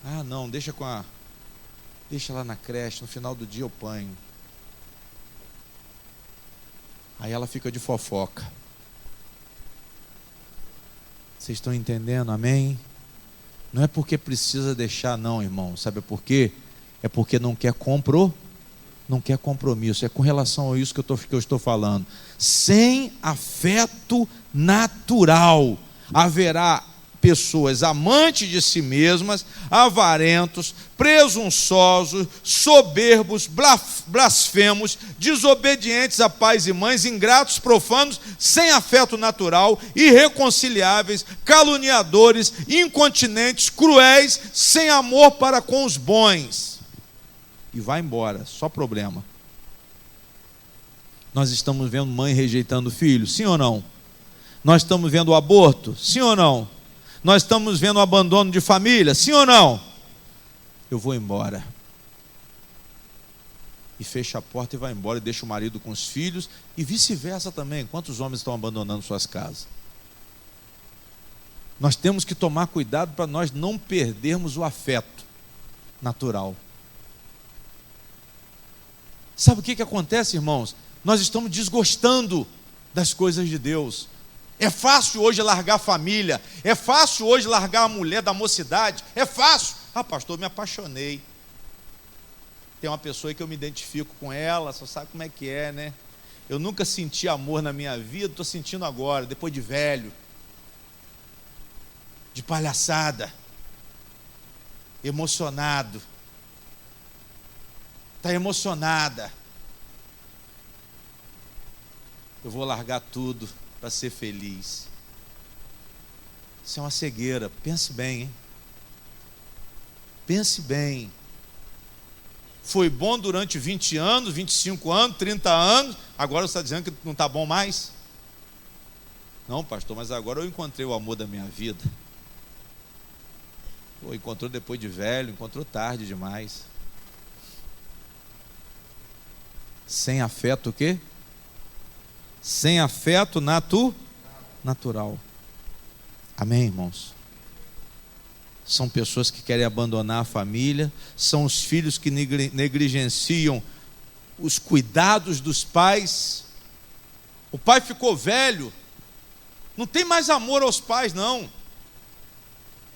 Ah, não, deixa lá na creche, no final do dia eu ponho. Aí ela fica de fofoca. Vocês estão entendendo, amém? Não é porque precisa deixar não, irmão, sabe por quê? É porque não quer compromisso, é com relação a isso que eu estou falando. Sem afeto natural, haverá pessoas amantes de si mesmas, avarentos, presunçosos, soberbos, blasfemos, desobedientes a pais e mães, ingratos, profanos, sem afeto natural, irreconciliáveis, caluniadores, incontinentes, cruéis, sem amor para com os bons. E vai embora, só problema. Nós estamos vendo mãe rejeitando filho, sim ou não? Nós estamos vendo o aborto, sim ou não? Nós estamos vendo o abandono de família, sim ou não? Eu vou embora. E fecha a porta e vai embora e deixa o marido com os filhos, e vice-versa também. Quantos homens estão abandonando suas casas? Nós temos que tomar cuidado para nós não perdermos o afeto natural. Sabe o que acontece, irmãos? Nós estamos desgostando das coisas de Deus. É fácil hoje largar a família, é fácil hoje largar a mulher da mocidade, é fácil. Ah, pastor, me apaixonei. Tem uma pessoa aí que eu me identifico com ela, só sabe como é que é, né? Eu nunca senti amor na minha vida, estou sentindo agora, depois de velho, de palhaçada, emocionado. Está emocionada. Eu vou largar tudo para ser feliz. Isso é uma cegueira. Pense bem, hein? Pense bem. Foi bom durante 20 anos, 25 anos, 30 anos. Agora você está dizendo que não está bom mais? Não, pastor, mas agora eu encontrei o amor da minha vida. Pô, encontrou depois de velho, encontrou tarde demais. Sem afeto o quê? Sem afeto natural. Amém, irmãos? São pessoas que querem abandonar a família, são os filhos que negligenciam os cuidados dos pais. O pai ficou velho, não tem mais amor aos pais, não. O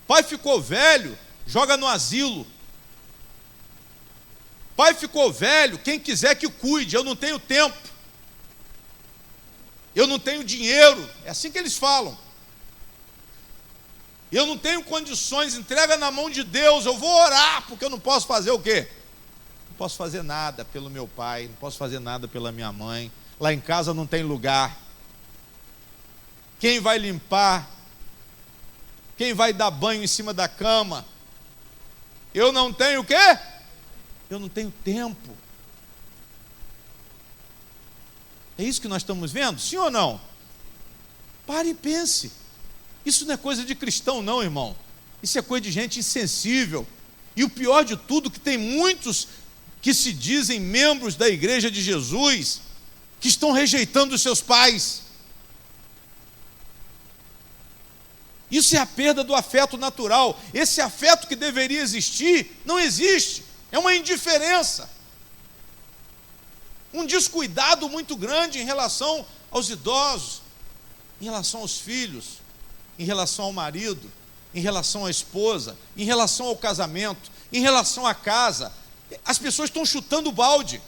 pai ficou velho, joga no asilo. Pai ficou velho, quem quiser que cuide, eu não tenho tempo. Eu não tenho dinheiro. É assim que eles falam. Eu não tenho condições, entrega na mão de Deus, eu vou orar, porque eu não posso fazer o quê? Não posso fazer nada pelo meu pai, não posso fazer nada pela minha mãe. Lá em casa não tem lugar. Quem vai limpar? Quem vai dar banho em cima da cama? Eu não tenho o quê? Eu não tenho tempo. É isso que nós estamos vendo? Sim ou não? Pare e pense. Isso não é coisa de cristão não, irmão. Isso é coisa de gente insensível. E o pior de tudo, que tem muitos que se dizem membros da igreja de Jesus, que estão rejeitando os seus pais. Isso é a perda do afeto natural. Esse afeto que deveria existir, não existe. É uma indiferença. Um descuidado muito grande em relação aos idosos, em relação aos filhos, em relação ao marido, em relação à esposa, em relação ao casamento, em relação à casa. As pessoas estão chutando o balde.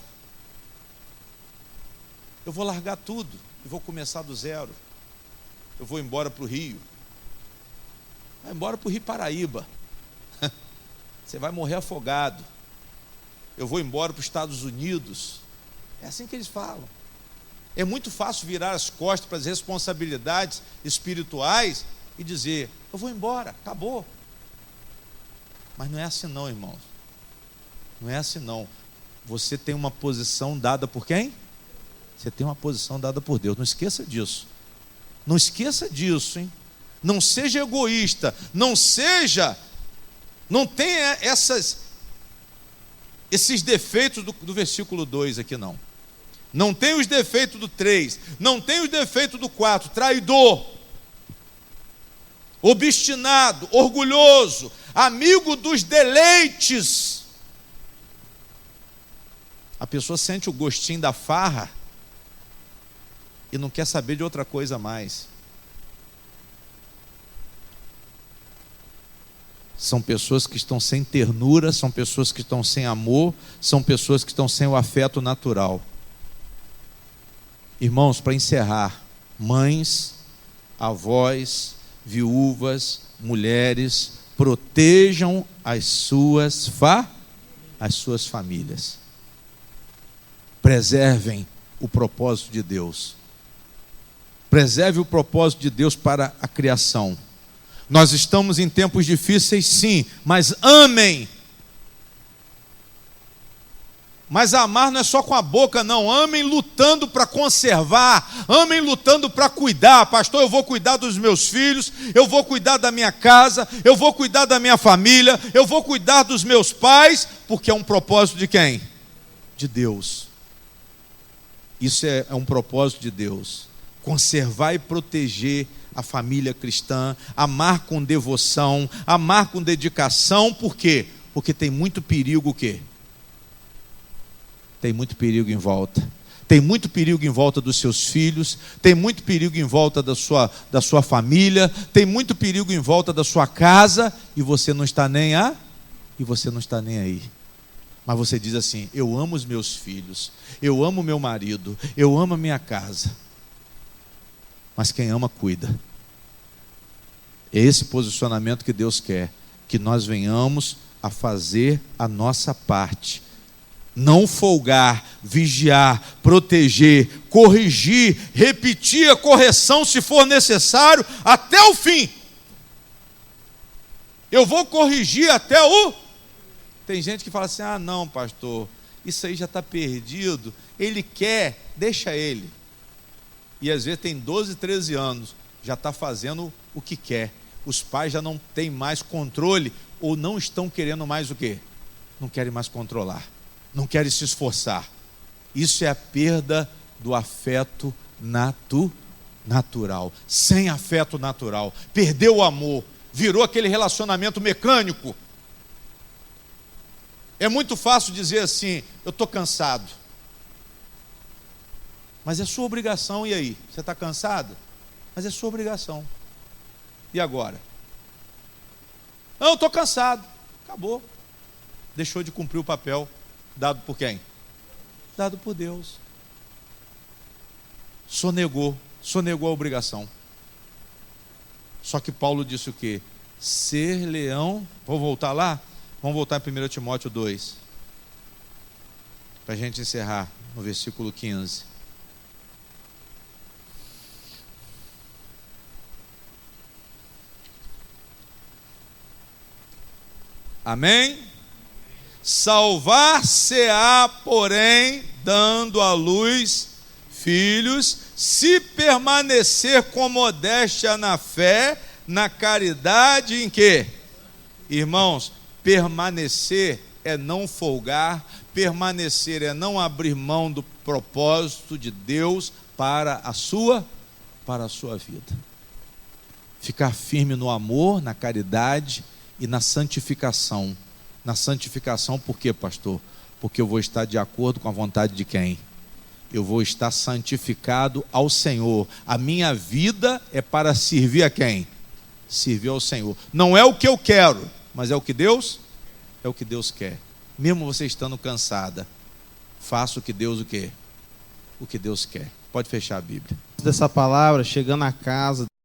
Eu vou largar tudo e vou começar do zero. Eu vou embora para o Rio. Vai embora para o Rio Paraíba. Você vai morrer afogado. Eu vou embora para os Estados Unidos. É assim que eles falam. É muito fácil virar as costas para as responsabilidades espirituais e dizer, eu vou embora, acabou. Mas não é assim não, irmãos. Não é assim não. Você tem uma posição dada por quem? Você tem uma posição dada por Deus. Não esqueça disso. Não esqueça disso, hein? Não seja egoísta. Não tenha esses defeitos do versículo 2 aqui não. Não tem os defeitos do 3. Não tem os defeitos do 4. Traidor. Obstinado. Orgulhoso. Amigo dos deleites. A pessoa sente o gostinho da farra e não quer saber de outra coisa mais. São pessoas que estão sem ternura, são pessoas que estão sem amor, são pessoas que estão sem o afeto natural. Irmãos, para encerrar, mães, avós, viúvas, mulheres, protejam as suas famílias. Preservem o propósito de Deus. Preserve o propósito de Deus para a criação. Nós estamos em tempos difíceis, sim, mas amem. Mas amar não é só com a boca, não. Amem lutando para conservar, amem lutando para cuidar. Pastor, eu vou cuidar dos meus filhos, eu vou cuidar da minha casa, eu vou cuidar da minha família, eu vou cuidar dos meus pais, porque é um propósito de quem? De Deus. Isso é um propósito de Deus. Conservar e proteger a família cristã, amar com devoção, amar com dedicação, por quê? Porque tem muito perigo o quê? Tem muito perigo em volta. Tem muito perigo em volta dos seus filhos, tem muito perigo em volta da sua família, tem muito perigo em volta da sua casa, e você não está nem aí. Mas você diz assim, eu amo os meus filhos, eu amo meu marido, eu amo a minha casa. Mas quem ama, cuida. É esse posicionamento que Deus quer, que nós venhamos a fazer a nossa parte. Não folgar, vigiar, proteger, corrigir, repetir a correção se for necessário, até o fim. Eu vou corrigir até o... Tem gente que fala assim, ah não pastor, isso aí já está perdido, ele quer, deixa ele. E às vezes tem 12, 13 anos, já está fazendo o que quer. Os pais já não têm mais controle, ou não estão querendo mais o quê? Não querem mais controlar, não querem se esforçar. Isso é a perda do afeto natural. Sem afeto natural, perdeu o amor, virou aquele relacionamento mecânico. É muito fácil dizer assim, eu estou cansado. Mas é sua obrigação, e aí? Você está cansado? Mas é sua obrigação. E agora? Não, eu estou cansado. Acabou. Deixou de cumprir o papel dado por quem? Dado por Deus. Sonegou. sonegou a obrigação. Só que Paulo disse o quê? Ser leão. Vou voltar lá? Vamos voltar em 1 Timóteo 2. Para a gente encerrar no versículo 15. Amém? Salvar-se-á, porém, dando à luz filhos, se permanecer com modéstia na fé, na caridade, em quê? Irmãos, permanecer é não folgar, permanecer é não abrir mão do propósito de Deus para a sua vida. Ficar firme no amor, na caridade e na santificação. Na santificação, por quê, pastor? Porque eu vou estar de acordo com a vontade de quem? Eu vou estar santificado ao Senhor. A minha vida é para servir a quem? Servir ao Senhor. Não é o que eu quero, mas é o que Deus quer. Mesmo você estando cansada, faça o que Deus o quê? O que Deus quer. Pode fechar a Bíblia.
Dessa palavra, chegando a casa,